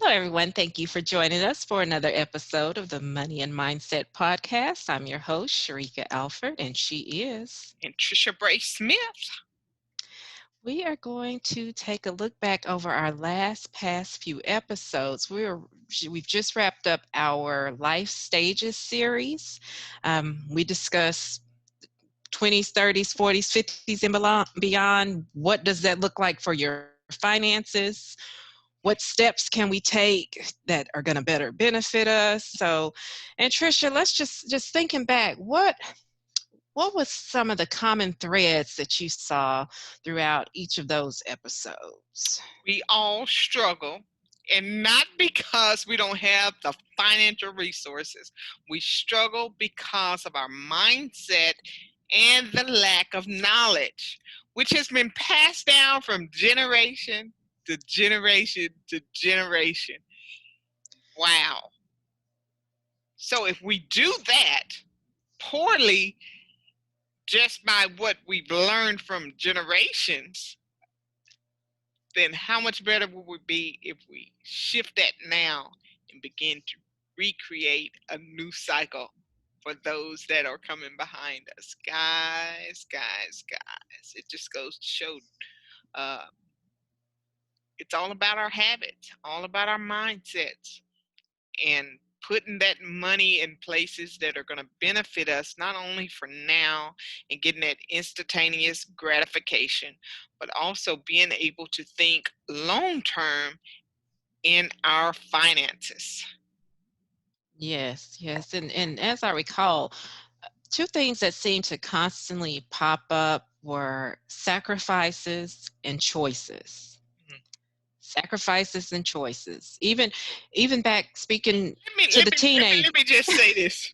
Hello, everyone. Thank you for joining us for another episode of the Money and Mindset Podcast. I'm your host, Sheryka Alford, and she is. Anntricia Bray Smith. We are going to take a look back over our past few episodes. We've just wrapped up our Life Stages series. We discussed 20s, 30s, 40s, 50s, and beyond. What does that look like for your finances? What steps can we take that are going to better benefit us? And Tricia, let's just thinking back, what was some of the common threads that you saw throughout each of those episodes? We all struggle, and not because we don't have the financial resources. We struggle because of our mindset and the lack of knowledge, which has been passed down from generation to generation to generation. Wow. So if we do that poorly, just by what we've learned from generations, then how much better would we be if we shift that now and begin to recreate a new cycle for those that are coming behind us? Guys, it just goes to show uh, it's all about our habits, all about our mindsets, and putting that money in places that are going to benefit us not only for now and getting that instantaneous gratification, but also being able to think long term in our finances. Yes. And as I recall, two things that seemed to constantly pop up were sacrifices and choices. Mhm. Sacrifices and choices. Even back speaking Let me to let the me let me, teenage. let me just say this.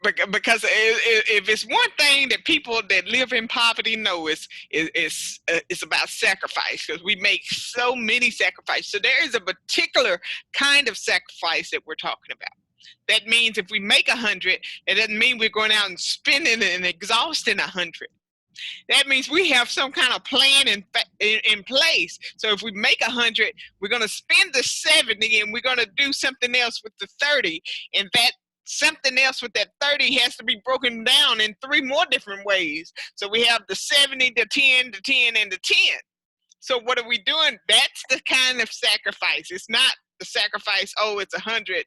Because if it's one thing that people that live in poverty know is about sacrifice, because we make so many sacrifices. So there is a particular kind of sacrifice that we're talking about. That means if we make 100, it doesn't mean we're going out and spending and exhausting 100. That means we have some kind of plan in place. So if we make 100, we're going to spend the 70 and we're going to do something else with the 30. And that something else with that 30 has to be broken down in three more different ways. So we have the 70, the 10, the 10, and the 10. So what are we doing? That's the kind of sacrifice. It's not the sacrifice, oh, it's 100.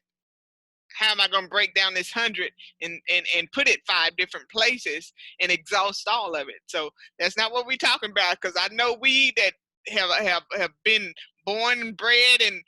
How am I going to break down this 100 and put it five different places and exhaust all of it? So that's not what we're talking about, because I know we that have been born and bred in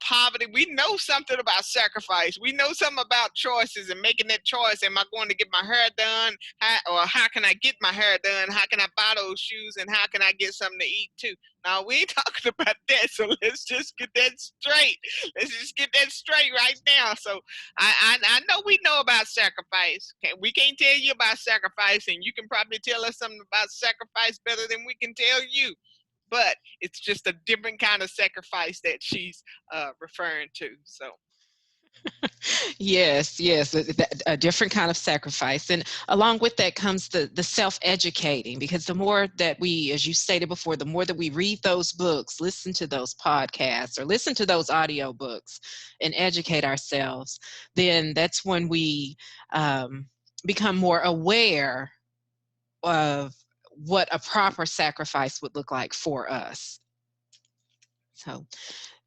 poverty, we know something about sacrifice. We know something about choices and making that choice. Am I going to get my hair done? How can I get my hair done? How can I buy those shoes? And how can I get something to eat too? Now, we ain't talking about that, so let's just get that straight. Let's just get that straight right now. So I know we know about sacrifice. We can't tell you about sacrifice, and you can probably tell us something about sacrifice better than we can tell you. But it's just a different kind of sacrifice that she's referring to. So Yes, a different kind of sacrifice. And along with that comes the self-educating, because the more that we, as you stated before, the more that we read those books, listen to those podcasts, or listen to those audio books and educate ourselves, then that's when we become more aware of what a proper sacrifice would look like for us. So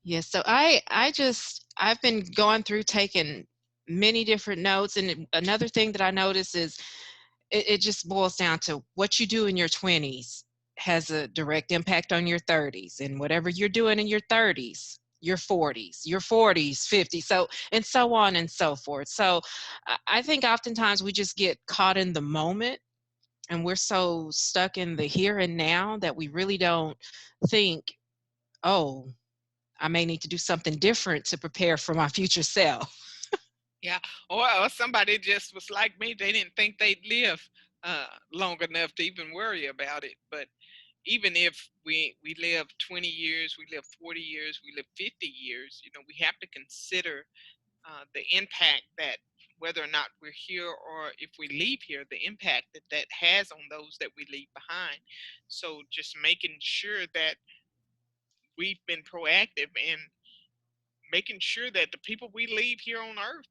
yes, so I've been going through taking many different notes, and another thing that I notice is it just boils down to what you do in your 20s has a direct impact on your 30s, and whatever you're doing in your 30s, your 40s, 50s, so and so on and so forth. So I think oftentimes we just get caught in the moment, and we're so stuck in the here and now that we really don't think, oh, I may need to do something different to prepare for my future self. yeah, or somebody just was like me. They didn't think they'd live long enough to even worry about it. But even if we live 20 years, we live 40 years, we live 50 years, we have to consider the impact that, whether or not we're here or if we leave here, the impact that that has on those that we leave behind. So just making sure that we've been proactive in making sure that the people we leave here on earth,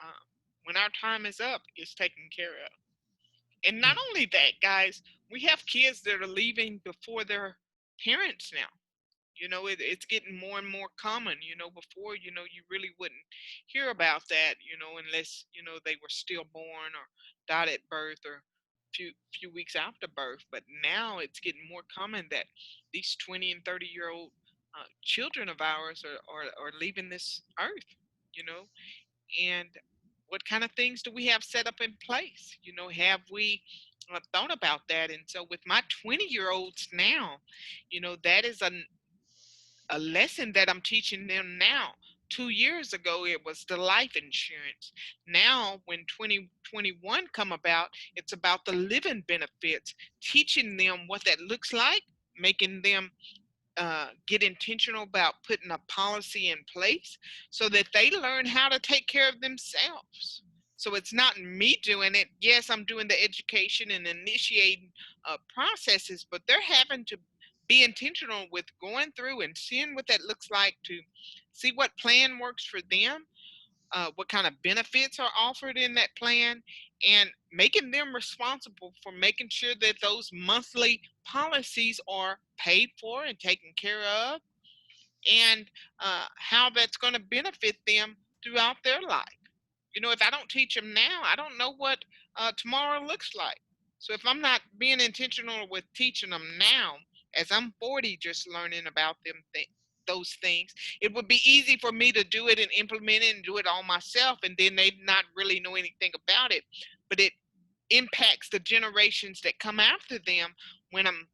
uh, when our time is up, is taken care of. And not only that, guys, we have kids that are leaving before their parents now. It's getting more and more common. Before, you really wouldn't hear about that, unless, they were stillborn or died at birth or few weeks after birth. But now it's getting more common that these 20 and 30-year-old children of ours are leaving this earth, you know, and what kind of things do we have set up in place? Have we thought about that? And so with my 20-year-olds now, that is a lesson that I'm teaching them now. 2 years ago, it was the life insurance. Now, when 2021 come about, it's about the living benefits, teaching them what that looks like, making them get intentional about putting a policy in place so that they learn how to take care of themselves. So it's not me doing it. Yes, I'm doing the education and initiating processes, but they're having to be intentional with going through and seeing what that looks like to see what plan works for them, what kind of benefits are offered in that plan, and making them responsible for making sure that those monthly policies are paid for and taken care of, and how that's going to benefit them throughout their life. If I don't teach them now, I don't know what tomorrow looks like. So if I'm not being intentional with teaching them now, as I'm 40, just learning about those things, it would be easy for me to do it and implement it and do it all myself, and then they not really know anything about it. But it impacts the generations that come after them when I'm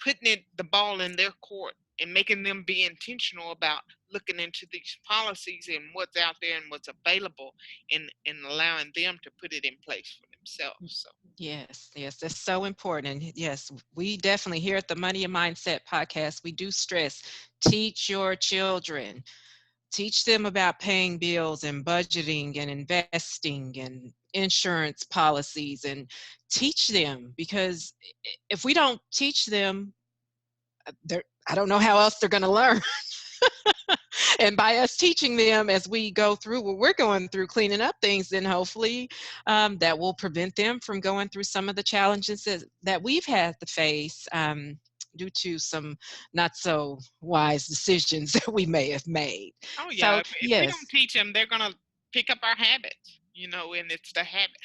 putting the ball in their court and making them be intentional about looking into these policies and what's out there and what's available, and allowing them to put it in place for themselves. So Yes, yes, that's so important. And yes, we definitely here at the Money and Mindset podcast, we do stress teach your children, teach them about paying bills and budgeting and investing and insurance policies, and teach them, because if we don't teach them, I don't know how else they're going to learn. And by us teaching them as we go through what we're going through, cleaning up things, then hopefully that will prevent them from going through some of the challenges that we've had to face due to some not so wise decisions that we may have made. oh yeah, So, if we don't yes. teach them, they're gonna pick up our habits. And it's the habit.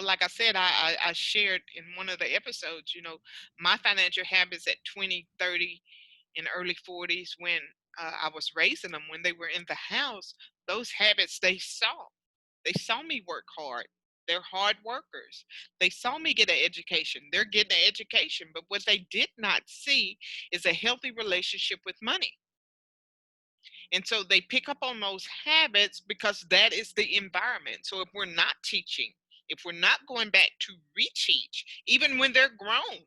Like I said, I shared in one of the episodes. My financial habits at 20, 30, and early 40s, when I was raising them, when they were in the house, those habits they saw. They saw me work hard. They're hard workers. They saw me get an education. They're getting an education. But what they did not see is a healthy relationship with money. And so they pick up on those habits because that is the environment. So if we're not teaching, if we're not going back to reteach, even when they're grown,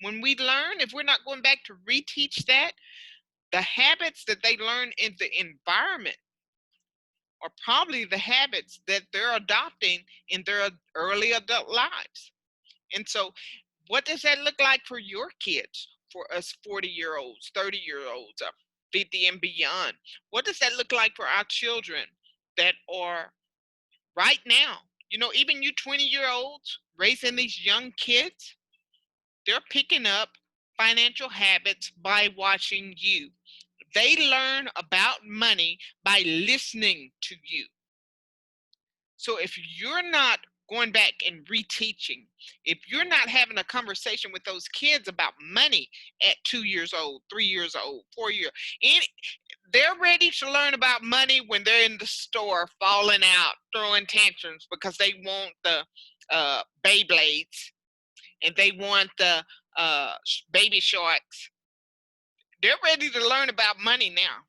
when we learn, if we're not going back to reteach that, the habits that they learn in the environment are probably the habits that they're adopting in their early adult lives. And so, what does that look like for your kids, for us 40-year-olds, 30-year-olds, 50 and beyond? What does that look like for our children that are right now? Even you 20-year-olds raising these young kids, they're picking up financial habits by watching you. They learn about money by listening to you. So if you're not going back and reteaching, if you're not having a conversation with those kids about money at 2 years old, 3 years old, 4 years, and they're ready to learn about money when they're in the store falling out, throwing tantrums because they want the Beyblades and they want the baby sharks. They're ready to learn about money now.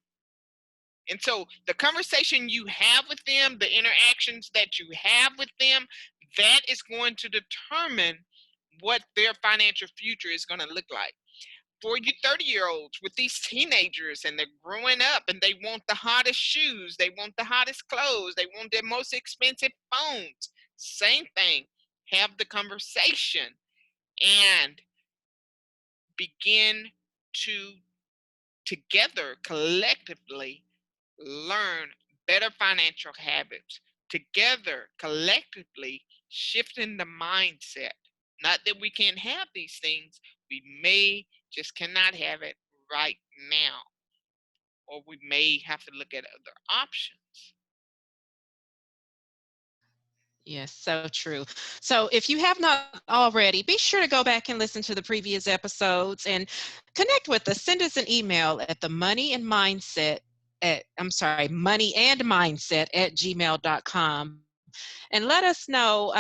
And so the conversation you have with them, the interactions that you have with them, that is going to determine what their financial future is going to look like. For you 30-year-olds with these teenagers, and they're growing up and they want the hottest shoes, they want the hottest clothes, they want their most expensive phones. Same thing. Have the conversation and begin to together collectively learn better financial habits together, collectively shifting the mindset. Not that we can't have these things, we may just cannot have it right now, or we may have to look at other options. Yes, so true. So if you have not already, be sure to go back and listen to the previous episodes and connect with us. Send us an email at the money and mindset at, I'm sorry, money and mindset at gmail.com. And let us know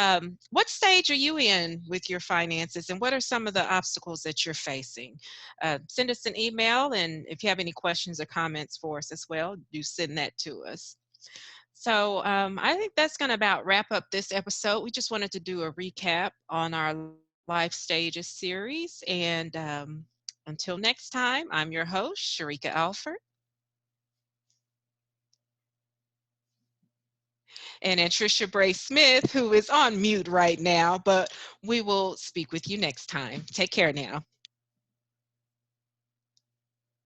what stage are you in with your finances and what are some of the obstacles that you're facing. Send us an email, and if you have any questions or comments for us as well, do send that to us. So I think that's going to about wrap up this episode. We just wanted to do a recap on our Life Stages series. And until next time, I'm your host, Sheryka Alford. And Anntricia Bray Smith, who is on mute right now, but we will speak with you next time. Take care now.